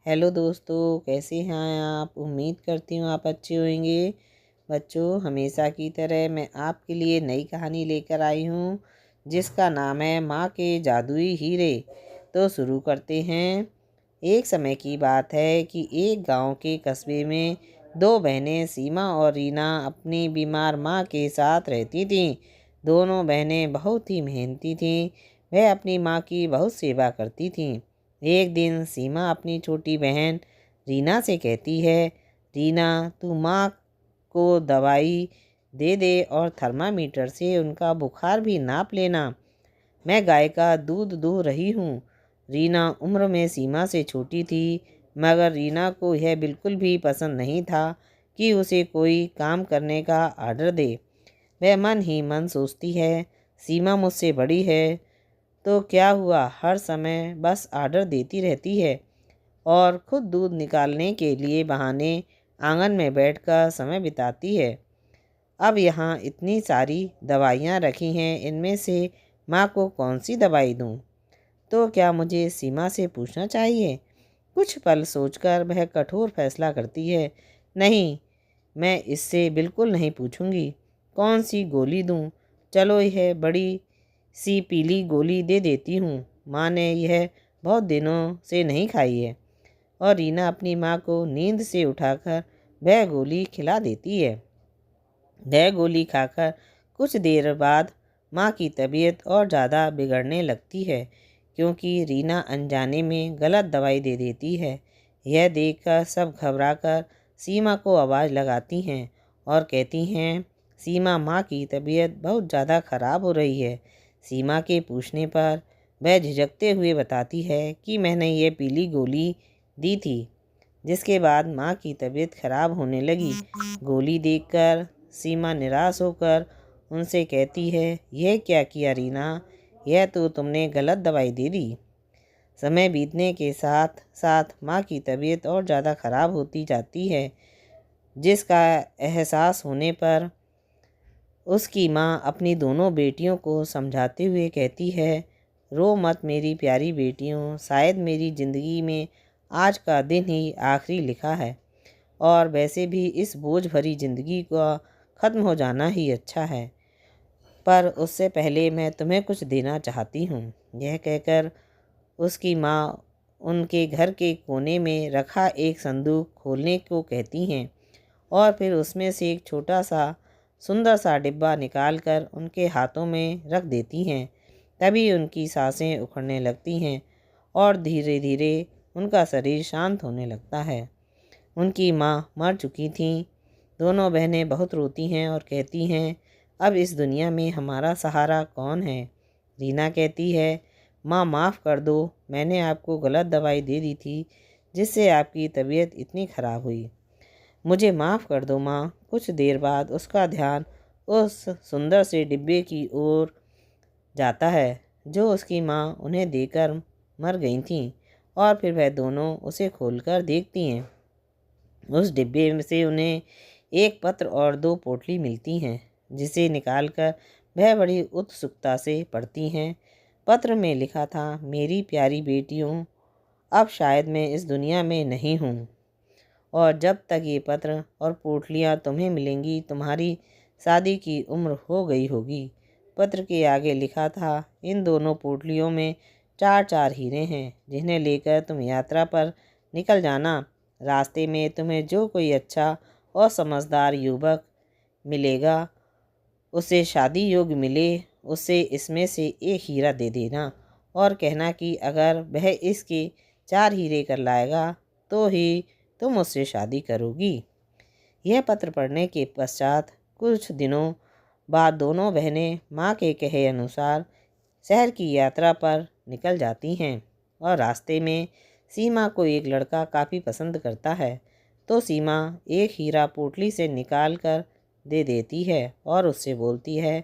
Hello दोस्तों, कैसे हैं आप। उम्मीद करती हूँ आप अच्छे होंगे। बच्चों, हमेशा की तरह मैं आपके लिए नई कहानी लेकर आई हूँ जिसका नाम है माँ के जादुई हीरे। तो शुरू करते हैं। एक समय की बात है कि एक गांव के कस्बे में दो बहनें सीमा और रीना अपनी बीमार माँ के साथ रहती थीं। दोनों बहनें बहुत ही मेहनती थीं। वह अपनी माँ की बहुत सेवा करती थीं। एक दिन सीमा अपनी छोटी बहन रीना से कहती है, रीना, तू माँ को दवाई दे दे और थर्मामीटर से उनका बुखार भी नाप लेना। मैं गाय का दूध दूह रही हूँ। रीना उम्र में सीमा से छोटी थी, मगर रीना को यह बिल्कुल भी पसंद नहीं था कि उसे कोई काम करने का आर्डर दे। वह मन ही मन सोचती है, सीमा मुझसे बड़ी है तो क्या हुआ, हर समय बस आर्डर देती रहती है और खुद दूध निकालने के लिए बहाने आंगन में बैठकर समय बिताती है। अब यहाँ इतनी सारी दवाइयाँ रखी हैं, इनमें से माँ को कौन सी दवाई दूँ? तो क्या मुझे सीमा से पूछना चाहिए? कुछ पल सोचकर वह कठोर फैसला करती है, नहीं, मैं इससे बिल्कुल नहीं पूछूंगी। कौन सी गोली दूँ? चलो, यह बड़ी सी पीली गोली दे देती हूँ। माँ ने यह बहुत दिनों से नहीं खाई है। और रीना अपनी माँ को नींद से उठाकर वह गोली खिला देती है। वह गोली खाकर कुछ देर बाद माँ की तबीयत और ज़्यादा बिगड़ने लगती है, क्योंकि रीना अनजाने में गलत दवाई दे देती है। यह देखकर सब घबराकर सीमा को आवाज़ लगाती हैं और कहती हैं, सीमा, माँ की तबीयत बहुत ज़्यादा खराब हो रही है। सीमा के पूछने पर वह झिझकते हुए बताती है कि मैंने ये पीली गोली दी थी, जिसके बाद माँ की तबीयत खराब होने लगी। गोली देखकर सीमा निराश होकर उनसे कहती है, यह क्या किया रीना, यह तो तुमने गलत दवाई दे दी। समय बीतने के साथ साथ माँ की तबीयत और ज़्यादा खराब होती जाती है, जिसका एहसास होने पर उसकी माँ अपनी दोनों बेटियों को समझाते हुए कहती है, रो मत मेरी प्यारी बेटियों, शायद मेरी ज़िंदगी में आज का दिन ही आखिरी लिखा है, और वैसे भी इस बोझ भरी ज़िंदगी का ख़त्म हो जाना ही अच्छा है। पर उससे पहले मैं तुम्हें कुछ देना चाहती हूँ। यह कहकर उसकी माँ उनके घर के कोने में रखा एक संदूक खोलने को कहती हैं और फिर उसमें से एक छोटा सा सुंदर सा डिब्बा निकालकर उनके हाथों में रख देती हैं। तभी उनकी सांसें उखड़ने लगती हैं और धीरे धीरे उनका शरीर शांत होने लगता है। उनकी माँ मर चुकी थीं। दोनों बहनें बहुत रोती हैं और कहती हैं, अब इस दुनिया में हमारा सहारा कौन है। रीना कहती है, माँ, माफ़ कर दो, मैंने आपको गलत दवाई दे दी थी जिससे आपकी तबीयत इतनी ख़राब हुई। मुझे माफ़ कर दो माँ। कुछ देर बाद उसका ध्यान उस सुंदर से डिब्बे की ओर जाता है जो उसकी माँ उन्हें देकर मर गई थीं, और फिर वह दोनों उसे खोलकर देखती हैं। उस डिब्बे में से उन्हें एक पत्र और दो पोटली मिलती हैं, जिसे निकालकर वह बड़ी उत्सुकता से पढ़ती हैं। पत्र में लिखा था, मेरी प्यारी बेटियों, अब शायद मैं इस दुनिया में नहीं हूँ, और जब तक ये पत्र और पोटलियाँ तुम्हें मिलेंगी तुम्हारी शादी की उम्र हो गई होगी। पत्र के आगे लिखा था, इन दोनों पोटलियों में 4-4 हीरे हैं, जिन्हें लेकर तुम यात्रा पर निकल जाना। रास्ते में तुम्हें जो कोई अच्छा और समझदार युवक मिलेगा, उसे शादी योग्य मिले, उसे इसमें से एक हीरा दे देना और कहना कि अगर वह इसके 4 हीरे कर लाएगा तो ही तुम उससे शादी करोगी। यह पत्र पढ़ने के पश्चात कुछ दिनों बाद दोनों बहनें माँ के कहे अनुसार शहर की यात्रा पर निकल जाती हैं, और रास्ते में सीमा को एक लड़का काफ़ी पसंद करता है। तो सीमा एक हीरा पोटली से निकाल कर दे देती है और उससे बोलती है,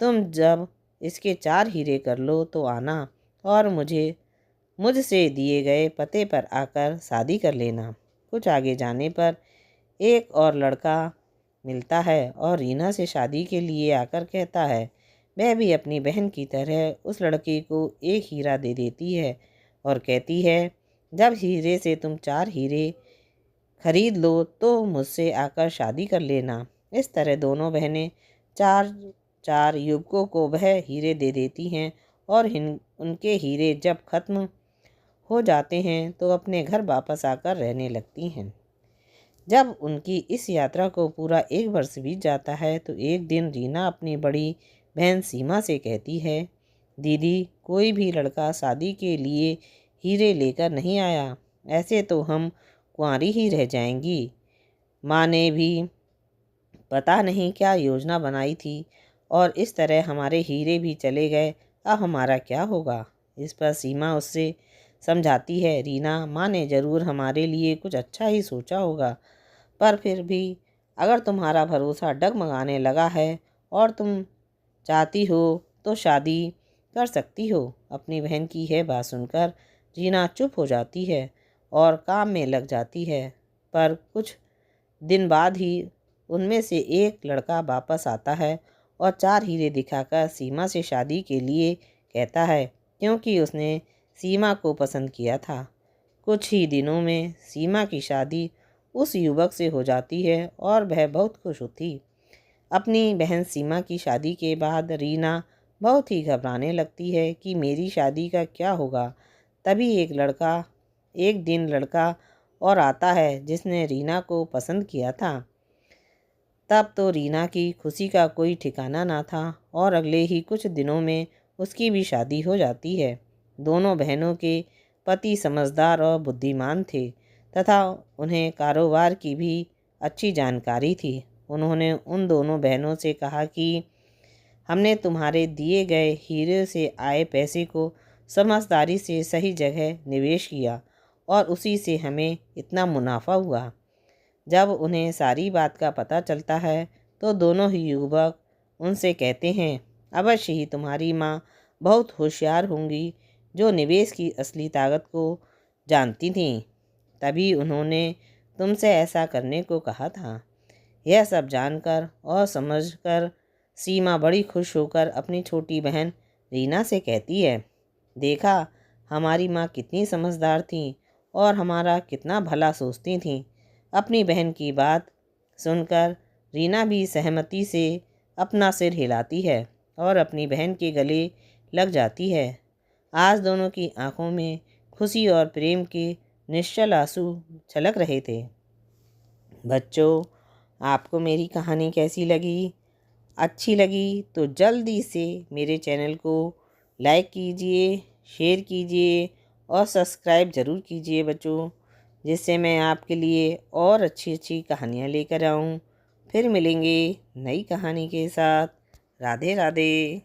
तुम जब इसके 4 हीरे कर लो तो आना और मुझसे दिए गए पते पर आकर शादी कर लेना। कुछ आगे जाने पर एक और लड़का मिलता है और रीना से शादी के लिए आकर कहता है। वह भी अपनी बहन की तरह उस लड़के को एक हीरा दे देती है और कहती है, जब हीरे से तुम 4 हीरे खरीद लो तो मुझसे आकर शादी कर लेना। इस तरह दोनों बहनें 4 युवकों को वह हीरे दे देती हैं और उनके हीरे जब खत्म हो जाते हैं तो अपने घर वापस आकर रहने लगती हैं। जब उनकी इस यात्रा को पूरा 1 वर्ष बीत जाता है तो एक दिन रीना अपनी बड़ी बहन सीमा से कहती है, दीदी कोई भी लड़का शादी के लिए हीरे लेकर नहीं आया, ऐसे तो हम कुंवारी ही रह जाएंगी। माँ ने भी पता नहीं क्या योजना बनाई थी और इस तरह हमारे हीरे भी चले गए, अब हमारा क्या होगा। इस पर सीमा उससे समझाती है, रीना माँ ने ज़रूर हमारे लिए कुछ अच्छा ही सोचा होगा, पर फिर भी अगर तुम्हारा भरोसा डगमगाने लगा है और तुम चाहती हो तो शादी कर सकती हो। अपनी बहन की यह बात सुनकर रीना चुप हो जाती है और काम में लग जाती है। पर कुछ दिन बाद ही उनमें से एक लड़का वापस आता है और 4 हीरे दिखाकर सीमा से शादी के लिए कहता है, क्योंकि उसने सीमा को पसंद किया था। कुछ ही दिनों में सीमा की शादी उस युवक से हो जाती है और वह बहुत खुश होती। अपनी बहन सीमा की शादी के बाद रीना बहुत ही घबराने लगती है कि मेरी शादी का क्या होगा। तभी एक दिन लड़का और आता है जिसने रीना को पसंद किया था। तब तो रीना की खुशी का कोई ठिकाना ना था और अगले ही कुछ दिनों में उसकी भी शादी हो जाती है। दोनों बहनों के पति समझदार और बुद्धिमान थे तथा उन्हें कारोबार की भी अच्छी जानकारी थी। उन्होंने उन दोनों बहनों से कहा कि हमने तुम्हारे दिए गए हीरे से आए पैसे को समझदारी से सही जगह निवेश किया और उसी से हमें इतना मुनाफा हुआ। जब उन्हें सारी बात का पता चलता है तो दोनों ही युवक उनसे कहते हैं, अवश्य ही तुम्हारी माँ बहुत होशियार होंगी जो निवेश की असली ताकत को जानती थीं, तभी उन्होंने तुमसे ऐसा करने को कहा था। यह सब जानकर और समझकर सीमा बड़ी खुश होकर अपनी छोटी बहन रीना से कहती है, देखा हमारी माँ कितनी समझदार थी और हमारा कितना भला सोचती थी। अपनी बहन की बात सुनकर रीना भी सहमति से अपना सिर हिलाती है और अपनी बहन के गले लग जाती है। आज दोनों की आंखों में खुशी और प्रेम के निश्चल आंसू छलक रहे थे। बच्चों, आपको मेरी कहानी कैसी लगी? अच्छी लगी तो जल्दी से मेरे चैनल को लाइक कीजिए, शेयर कीजिए और सब्सक्राइब ज़रूर कीजिए बच्चों, जिससे मैं आपके लिए और अच्छी अच्छी कहानियाँ लेकर आऊँ। फिर मिलेंगे नई कहानी के साथ। राधे राधे।